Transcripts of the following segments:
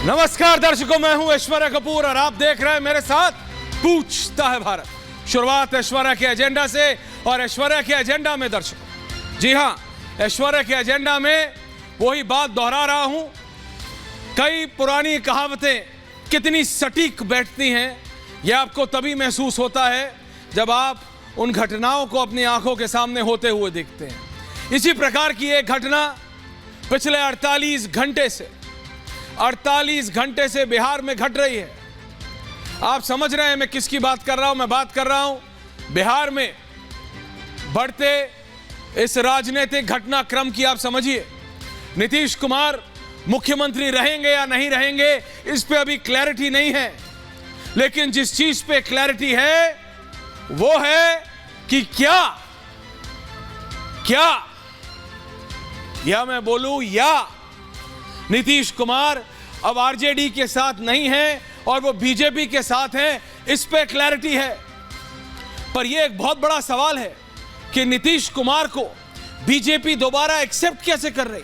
नमस्कार दर्शकों, मैं हूं ऐश्वर्या कपूर और आप देख रहे हैं मेरे साथ पूछता है भारत। शुरुआत ऐश्वर्या के एजेंडा से और ऐश्वर्या के एजेंडा में दर्शकों, जी हां, ऐश्वर्या के एजेंडा में वही बात दोहरा रहा हूं। कई पुरानी कहावतें कितनी सटीक बैठती हैं, यह आपको तभी महसूस होता है जब आप उन घटनाओं को अपनी आंखों के सामने होते हुए देखते हैं। इसी प्रकार की एक घटना पिछले 48 घंटे से बिहार में घट रही है। आप समझ रहे हैं मैं किसकी बात कर रहा हूं? मैं बात कर रहा हूं बिहार में बढ़ते इस राजनीतिक घटनाक्रम की। आप समझिए, नीतीश कुमार मुख्यमंत्री रहेंगे या नहीं रहेंगे, इस पे अभी क्लैरिटी नहीं है, लेकिन जिस चीज पे क्लैरिटी है वो है कि क्या या मैं बोलूं या नीतीश कुमार अब आरजेडी के साथ नहीं है और वो बीजेपी के साथ हैं, इस पे क्लैरिटी है। पर यह एक बहुत बड़ा सवाल है कि नीतीश कुमार को बीजेपी दोबारा एक्सेप्ट कैसे कर रही।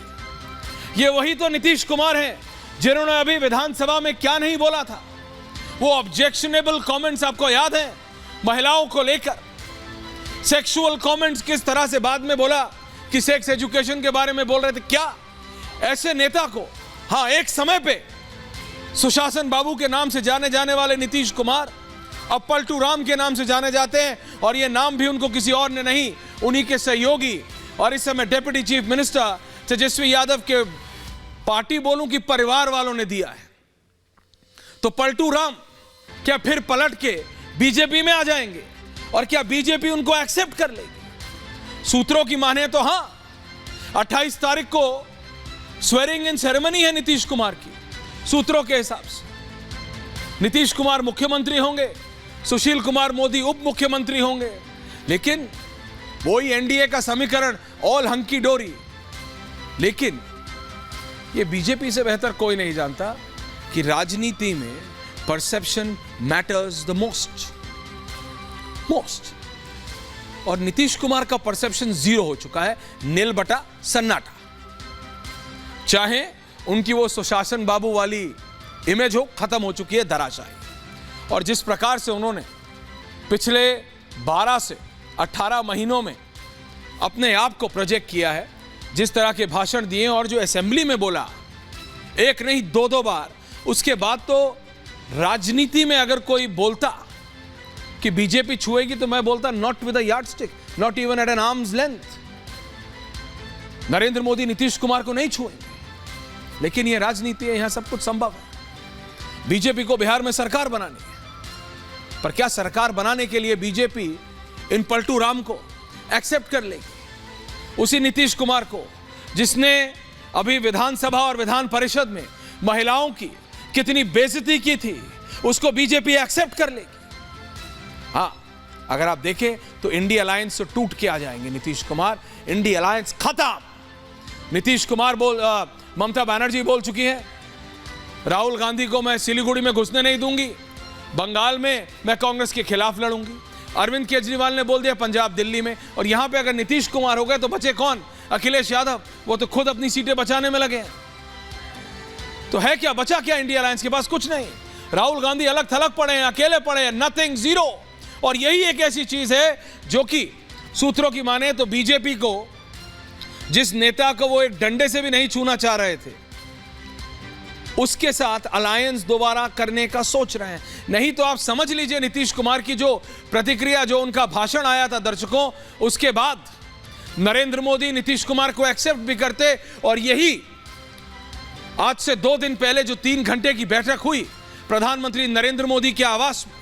ये वही तो नीतीश कुमार हैं जिन्होंने अभी विधानसभा में क्या नहीं बोला था। वो ऑब्जेक्शनेबल कमेंट्स आपको याद है, महिलाओं को लेकर सेक्सुअल कमेंट्स किस तरह से बाद में बोला कि सेक्स एजुकेशन के बारे में बोल रहे थे। क्या ऐसे नेता को, हाँ, एक समय पे सुशासन बाबू के नाम से जाने जाने वाले नीतीश कुमार अब पलटू राम के नाम से जाने जाते हैं, और ये नाम भी उनको किसी और ने नहीं, उन्हीं के सहयोगी और इस समय deputy chief minister Tejashwi Yadav के पार्टी बोलूं कि परिवार वालों ने दिया है। तो पलटू राम क्या फिर पलट के बीजेपी में आ जाएंगे और क्या बीजेपी उनको एक्सेप्ट कर लेगी? सूत्रों की माने तो हाँ, 28 तारीख को स्वेरिंग इन सेरेमनी है नीतीश कुमार की। सूत्रों के हिसाब से नीतीश कुमार मुख्यमंत्री होंगे, सुशील कुमार मोदी उप मुख्यमंत्री होंगे, लेकिन वही एनडीए का समीकरण ऑल हंकी डोरी। लेकिन यह बीजेपी से बेहतर कोई नहीं जानता कि राजनीति में परसेप्शन मैटर्स द मोस्ट। और नीतीश कुमार का परसेप्शन 0 हो चुका है, नील बटा सन्नाटा। चाहे उनकी वो सुशासन बाबू वाली इमेज हो, खत्म हो चुकी है, धराशायी। और जिस प्रकार से उन्होंने पिछले 12 से 18 महीनों में अपने आप को प्रोजेक्ट किया है, जिस तरह के भाषण दिए और जो असेंबली में बोला, एक नहीं 2-2 बार, उसके बाद तो राजनीति में अगर कोई बोलता कि बीजेपी छुएगी तो मैं बोलता not with a yardstick, not even at an arms length. Narendra Modi Nitish Kumar को नहीं छुएंगे, लेकिन यह राजनीति है, यहां सब कुछ संभव है। बीजेपी को बिहार में सरकार बनानी है, पर क्या सरकार बनाने के लिए बीजेपी इन पलटू राम को एक्सेप्ट कर लेगी? उसी नीतीश कुमार को जिसने अभी विधानसभा और विधान परिषद में महिलाओं की कितनी बेइज्जती की थी, उसको बीजेपी एक्सेप्ट कर लेगी? हाँ, अगर आप देखें तो इंडिया अलायंस से टूट के आ जाएंगे नीतीश कुमार। इंडिया अलायंस खत्म। नीतीश कुमार ममता बनर्जी बोल चुकी है, राहुल गांधी को मैं सिलीगुड़ी में घुसने नहीं दूंगी, बंगाल में मैं कांग्रेस के खिलाफ लड़ूंगी। अरविंद केजरीवाल ने बोल दिया पंजाब दिल्ली में। और यहां पे अगर नीतीश कुमार हो गए तो बचे कौन? अखिलेश यादव। वो तो खुद अपनी सीटें बचाने में लगे हैं। तो है क्या बचा? क्या इंडिया अलायंस के पास? कुछ नहीं। राहुल गांधी अलग थलग पड़े हैं, अकेले पड़े हैं, नथिंग, 0। और यही एक ऐसी चीज है जो कि सूत्रों की माने तो बीजेपी को, जिस नेता को वो एक डंडे से भी नहीं छूना चाह रहे थे, उसके साथ अलायंस दोबारा करने का सोच रहे हैं। नहीं तो आप समझ लीजिए नीतीश कुमार की जो प्रतिक्रिया, जो उनका भाषण आया था दर्शकों, उसके बाद नरेंद्र मोदी नीतीश कुमार को एक्सेप्ट भी करते। और यही आज से 2 दिन पहले जो 3 घंटे की बैठक हुई प्रधानमंत्री नरेंद्र मोदी के आवास में,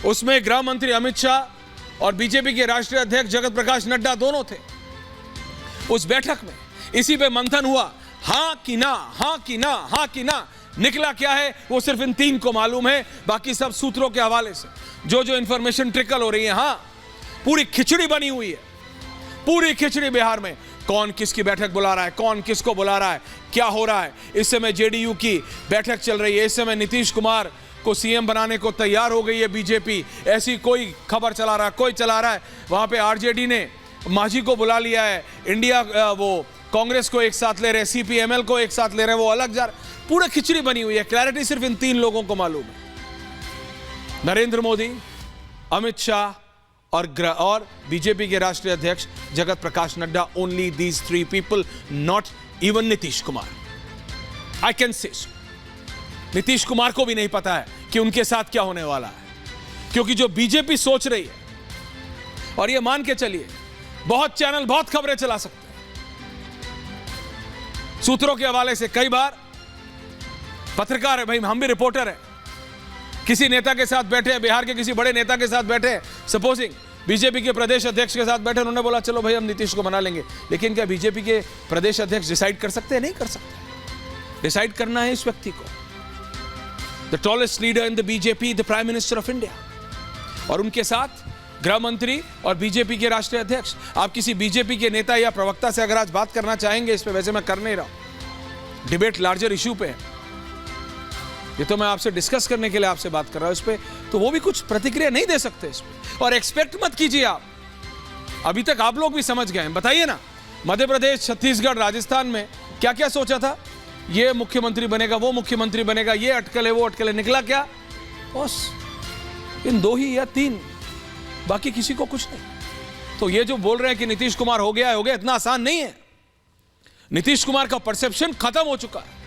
उसमें गृह मंत्री अमित शाह और बीजेपी के राष्ट्रीय अध्यक्ष जगत प्रकाश नड्डा दोनों थे। उस बैठक में इसी पे मंथन हुआ, हां कि ना, हां कि ना, हां कि ना। निकला क्या है वो सिर्फ इन 3 को मालूम है, बाकी सब सूत्रों के हवाले से जो इंफॉर्मेशन ट्रिकल हो रही है। हां, पूरी खिचड़ी बनी हुई है, पूरी खिचड़ी बिहार में। कौन किसकी बैठक बुला रहा है, कौन किसको बुला रहा है, क्या हो रहा है। इस समय जेडीयू की बैठक चल रही है, इस समय नीतीश कुमार को सीएम बनाने को तैयार हो गई है बीजेपी, ऐसी कोई खबर चला रहा है, कोई चला रहा है। वहां पे आरजेडी ने मांझी को बुला लिया है, इंडिया वो कांग्रेस को एक साथ ले रहे, सीपीएमएल को एक साथ ले रहे, वो अलग जा रहे। पूरा खिचड़ी बनी हुई है। क्लैरिटी सिर्फ इन 3 लोगों को मालूम है, नरेंद्र मोदी, अमित शाह और बीजेपी के राष्ट्रीय अध्यक्ष Jagat Prakash Nadda. Only these 3 people, not even Nitish Kumar. I can say Nitish Kumar को भी नहीं पता है कि उनके साथ क्या होने वाला है, क्योंकि जो बीजेपी सोच रही है, और ये मान के चलिए बहुत चैनल बहुत खबरें चला सकते हैं सूत्रों के हवाले से। कई बार पत्रकार है भाई, हम भी रिपोर्टर हैं, किसी नेता के साथ बैठे हैं, बिहार के किसी बड़े नेता के साथ बैठे हैं, सपोजिंग बीजेपी के प्रदेश अध्यक्ष के साथ बैठे, उन्होंने बोला चलो भाई हम नीतीश को बना लेंगे। लेकिन क्या बीजेपी के प्रदेश अध्यक्ष डिसाइड कर सकते हैं? नहीं कर सकते। डिसाइड करना है इस व्यक्ति को, the tallest leader in the BJP, the prime minister of India, और उनके साथ गृह मंत्री और बीजेपी के राष्ट्रीय अध्यक्ष। आप किसी बीजेपी के नेता या प्रवक्ता से अगर आज बात करना चाहेंगे इस पे, वैसे मैं कर नहीं रहा हूं, डिबेट लार्जर इशू पे है, ये तो मैं आपसे डिस्कस करने के लिए आपसे बात कर रहा हूं इस पे, तो वो भी कुछ प्रतिक्रिया नहीं दे सकते इस पे। और एक्सपेक्ट मत कीजिए आप, अभी तक आप लोग भी समझ गए हैं। बताइए ना, मध्य प्रदेश, छत्तीसगढ़, राजस्थान में क्या क्या सोचा था, ये मुख्यमंत्री बनेगा, वो मुख्यमंत्री बनेगा, ये अटकल है, वो अटकल है, निकला क्या? बस इन 2 ही या 3, बाकी किसी को कुछ नहीं। तो ये जो बोल रहे हैं कि नीतीश कुमार हो गया, इतना आसान नहीं है। नीतीश कुमार का परसेप्शन खत्म हो चुका है।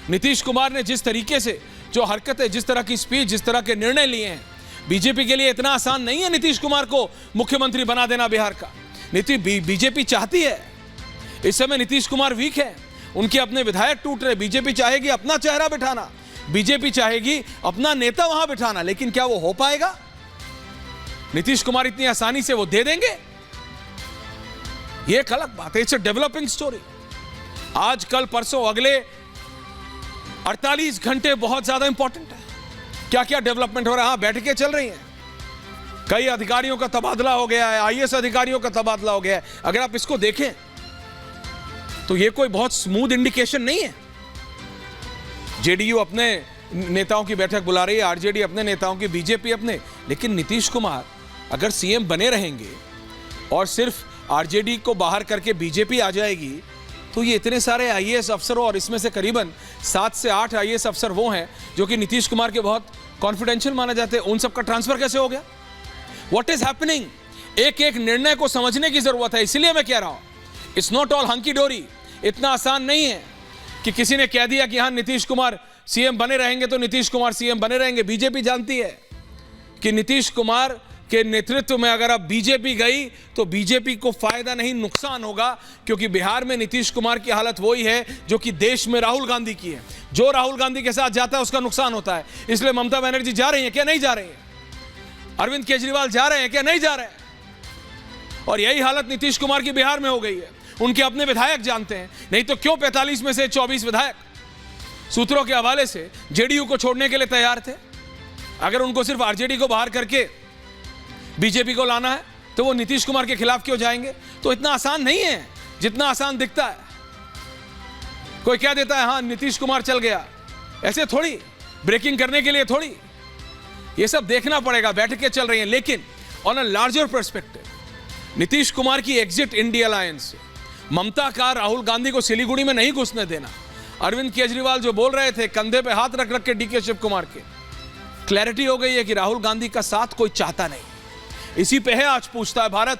नीतीश कुमार ने जिस तरीके से जो हरकतें, जिस तरह की स्पीच, जिस तरह के निर्णय लिए हैं, बीजेपी के लिए इतना आसान नहीं है नीतीश कुमार को मुख्यमंत्री बना देना बिहार का। बीजेपी चाहती है, इस समय नीतीश कुमार वीक है, उनके अपने विधायक टूट रहे। बीजेपी चाहेगी अपना चेहरा बिठाना, बीजेपी चाहेगी अपना नेता वहां बिठाना, लेकिन क्या वो हो पाएगा? नीतीश कुमार इतनी आसानी से वो दे देंगे? ये एक अलग बात है। It's a developing story. आज, कल, परसों, अगले 48 घंटे बहुत ज्यादा इंपॉर्टेंट है। क्या क्या डेवलपमेंट हो रहा है? हाँ, बैठकें चल रही हैं, कई अधिकारियों का तबादला हो गया है, आईएएस अधिकारियों का तबादला हो गया है। अगर आप इसको देखें तो ये कोई बहुत स्मूथ इंडिकेशन नहीं है। जेडीयू अपने नेताओं की बैठक बुला रही है, आरजेडी अपने नेताओं की, बीजेपी अपने, लेकिन नीतीश कुमार अगर सीएम बने रहेंगे और सिर्फ आरजेडी को बाहर करके बीजेपी आ जाएगी, तो ये इतने सारे आईएएस अफसरों, और इसमें से करीबन 7 से 8 आईएएस अफसर वो हैं जो कि नीतीश कुमार के बहुत कॉन्फिडेंशियल माने जाते हैं, उन सबका ट्रांसफर कैसे हो गया? What is happening? एक एक निर्णय को समझने की जरूरत है। इसलिए मैं कह रहा हूं, इट्स नॉट ऑल हंकी डोरी। इतना आसान नहीं है कि किसी ने कह दिया कि हाँ नीतीश कुमार सीएम बने रहेंगे तो नीतीश कुमार सीएम बने रहेंगे। बीजेपी जानती है कि नीतीश कुमार के नेतृत्व में अगर अब बीजेपी गई तो बीजेपी को फायदा नहीं, नुकसान होगा, क्योंकि बिहार में नीतीश कुमार की हालत वही है जो कि देश में राहुल गांधी की है। जो राहुल गांधी के साथ जाता है उसका नुकसान होता है। इसलिए ममता बनर्जी जा रही है क्या? नहीं जा रही है। अरविंद केजरीवाल जा रहे हैं क्या? नहीं जा रहे हैं। और यही हालत नीतीश कुमार की बिहार में हो गई है। उनके अपने विधायक जानते हैं, नहीं तो क्यों 45 में से 24 विधायक सूत्रों के हवाले से जेडीयू को छोड़ने के लिए तैयार थे। अगर उनको सिर्फ आरजेडी को बाहर करके बीजेपी को लाना है तो वो नीतीश कुमार के खिलाफ क्यों जाएंगे? तो इतना आसान नहीं है जितना आसान दिखता है। कोई कह देता है हाँ नीतीश कुमार चल गया, ऐसे थोड़ी, ब्रेकिंग करने के लिए थोड़ी। ये सब देखना पड़ेगा, बैठकें चल रही हैं। लेकिन on a larger perspective, Nitish Kumar की एग्जिट इंडिया अलायंस से ममता का राहुल गांधी को सिलीगुड़ी में नहीं घुसने देना, अरविंद केजरीवाल जो बोल रहे थे कंधे पे हाथ रख रख के डीके शिव कुमार के, क्लैरिटी हो गई है कि राहुल गांधी का साथ कोई चाहता नहीं। इसी पे है आज पूछता है भारत